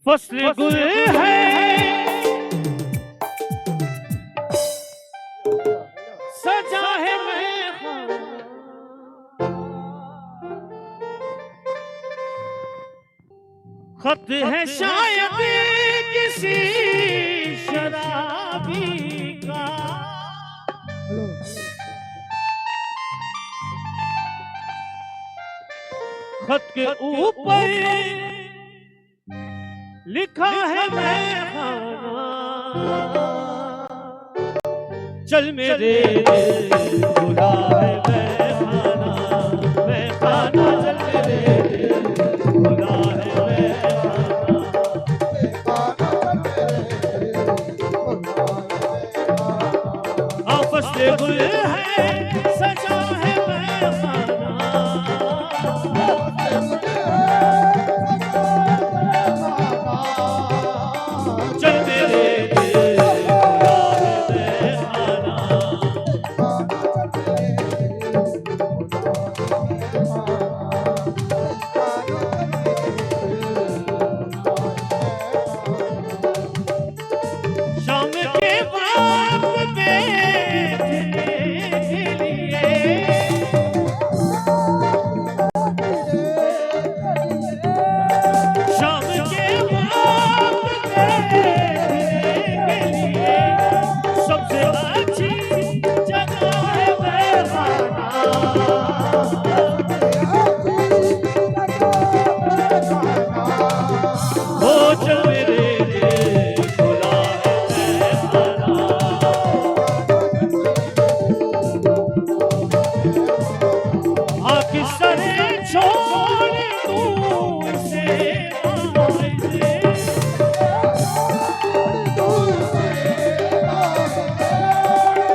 फसल गुल है सजा है मैं खत है शायद किसी शराबी का। खत के ऊपर लिखा है मैं खाना चल मेरे दिल बुला है मैं खाना चल मेरे दिल बुला है फसल गुल है सजा है मैं चल मेरे दिल बुला है शाम के बाद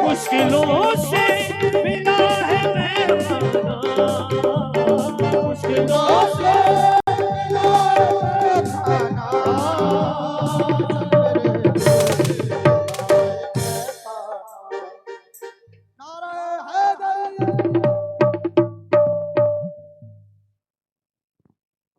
मुश्किलों से मिला है मुश्किलों से नारायण है